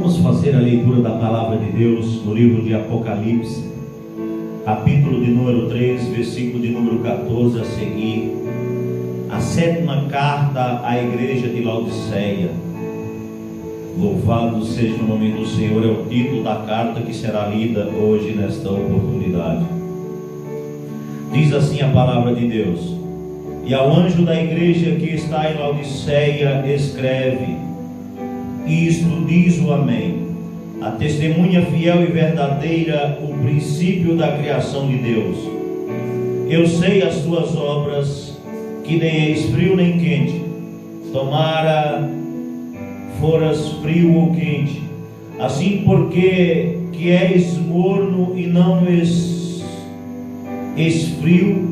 Vamos fazer a leitura da palavra de Deus no livro de Apocalipse, capítulo de número 3, versículo de número 14 a seguir. A sétima carta à igreja de Laodiceia. Louvado seja o nome do Senhor, é o título da carta que será lida hoje nesta oportunidade. Diz assim a palavra de Deus: e ao anjo da igreja que está em Laodiceia escreve: isto diz o Amém, a testemunha fiel e verdadeira, o princípio da criação de Deus. Eu sei as tuas obras, que nem és frio nem quente. Tomara foras frio ou quente. Assim, porque que és morno e não és frio,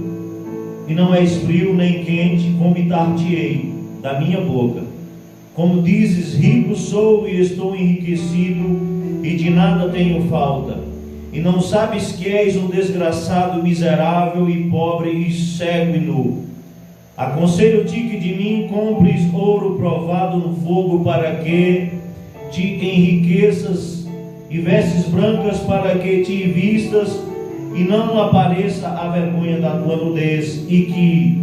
e não és frio nem quente, vomitar-te-ei da minha boca. Como dizes, rico sou e estou enriquecido, e de nada tenho falta, e não sabes que és um desgraçado, miserável e pobre, e cego e nu. Aconselho-te que de mim compres ouro provado no fogo, para que te enriqueças, e vestes brancas para que te vistas, e não apareça a vergonha da tua nudez, e que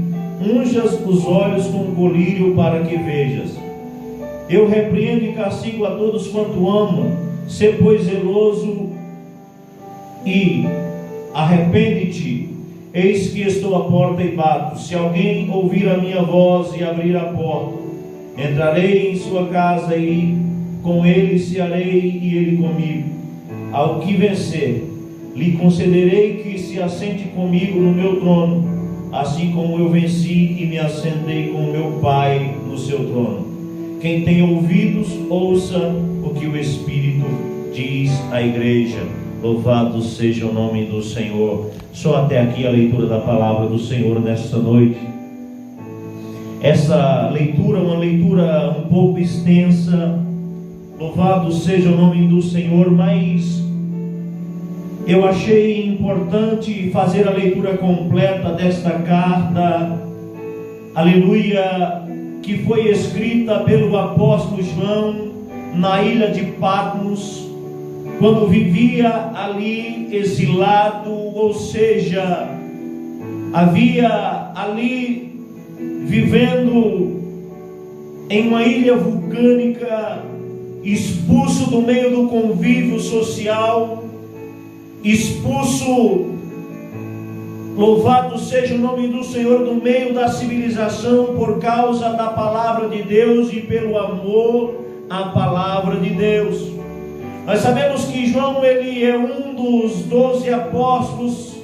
unjas os olhos com colírio para que vejas. Eu repreendo e castigo a todos quanto amo. Sê, pois, zeloso e arrepende-te. Eis que estou à porta e bato. Se alguém ouvir a minha voz e abrir a porta, entrarei em sua casa e com ele cearei e ele comigo. Ao que vencer, lhe concederei que se assente comigo no meu trono, assim como eu venci e me assentei com o meu Pai no seu trono. Quem tem ouvidos, ouça o que o Espírito diz à igreja. Louvado seja o nome do Senhor. Só até aqui a leitura da palavra do Senhor nesta noite. Essa leitura é uma leitura um pouco extensa. Louvado seja o nome do Senhor, mas eu achei importante fazer a leitura completa desta carta. Aleluia! Que foi escrita pelo apóstolo João na ilha de Patmos, quando vivia ali exilado, ou seja, havia ali vivendo em uma ilha vulcânica, expulso do meio do convívio social, expulso, louvado seja o nome do Senhor, do meio da civilização, por causa da palavra de Deus e pelo amor à palavra de Deus. Nós sabemos que João, ele é um dos 12 apóstolos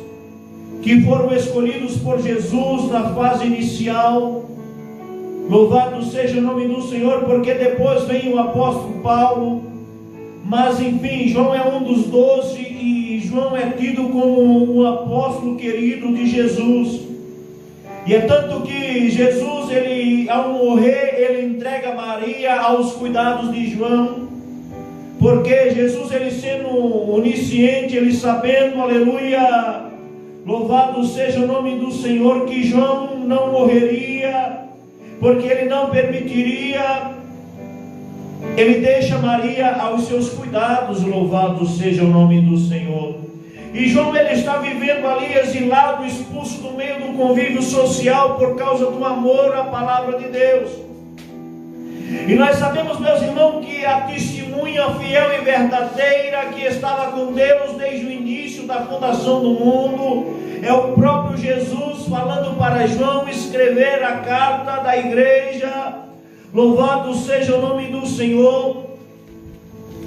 que foram escolhidos por Jesus na fase inicial. Louvado seja o nome do Senhor, porque depois vem o apóstolo Paulo. Mas enfim, João é um dos 12 e João é tido como um apóstolo querido de Jesus. E é tanto que Jesus, ele, ao morrer, ele entrega Maria aos cuidados de João. Porque Jesus, ele sendo onisciente, ele sabendo, aleluia, louvado seja o nome do Senhor, que João não morreria, porque ele não permitiria. Ele deixa Maria aos seus cuidados, louvado seja o nome do Senhor. E João, ele está vivendo ali exilado, expulso do meio do convívio social por causa do amor à palavra de Deus. E nós sabemos, meus irmãos, que a testemunha fiel e verdadeira que estava com Deus desde o início da fundação do mundo é o próprio Jesus falando para João escrever a carta da igreja. Louvado seja o nome do Senhor,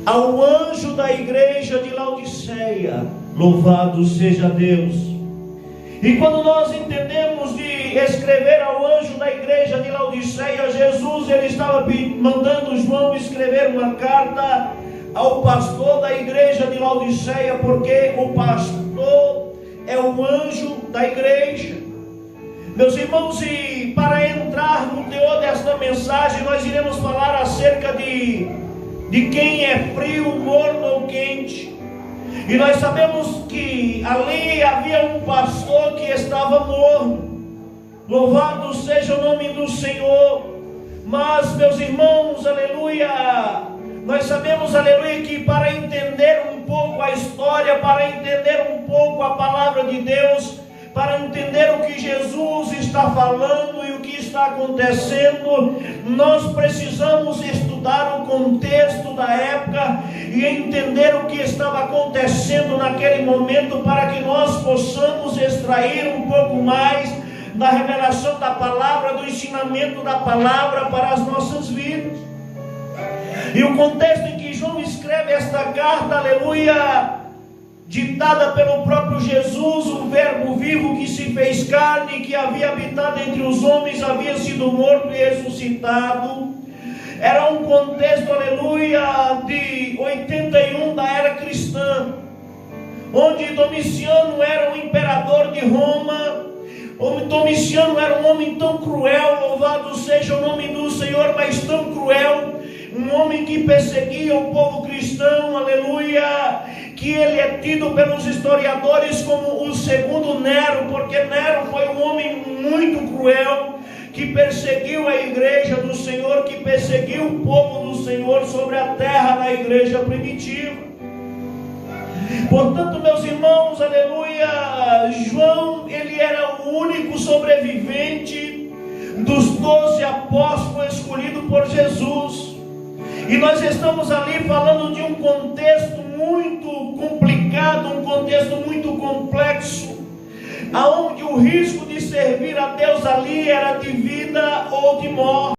ao anjo da igreja de Laodiceia. Louvado seja Deus. E quando nós entendemos de escrever ao anjo da igreja de Laodiceia, Jesus, ele estava mandando João escrever uma carta ao pastor da igreja de Laodiceia, porque o pastor é o anjo da igreja. Meus irmãos, e para entrar no teor desta mensagem, nós iremos falar acerca de quem é frio, morno ou quente. E nós sabemos que ali havia um pastor que estava morno. Louvado seja o nome do Senhor. Mas, meus irmãos, aleluia, Nós sabemos, aleluia, que para entender um pouco a história, para entender um pouco a palavra de Deus, para entender o que Jesus está falando e o que está acontecendo, nós precisamos estudar o contexto da época e entender o que estava acontecendo naquele momento, para que nós possamos extrair um pouco mais da revelação da palavra, do ensinamento da palavra para as nossas vidas. E o contexto em que João escreve esta carta, aleluia, ditada pelo próprio Jesus, o verbo vivo que se fez carne, que havia habitado entre os homens, havia sido morto e ressuscitado. Era um contexto, aleluia, de 81 da era cristã, onde Domiciano era o imperador de Roma. Domiciano era um homem tão cruel, louvado seja o nome do Senhor, mas tão cruel, um homem que perseguia o povo cristão, aleluia, que ele é tido pelos historiadores como o segundo Nero, porque Nero foi um homem muito cruel, que perseguiu a igreja do Senhor, que perseguiu o povo do Senhor sobre a terra da igreja primitiva. Portanto, meus irmãos, aleluia, João, ele era o único sobrevivente dos 12 apóstolos escolhidos por Jesus. E nós estamos ali falando de um contexto muito complicado, um contexto muito complexo, aonde o risco de servir a Deus ali era de vida ou de morte.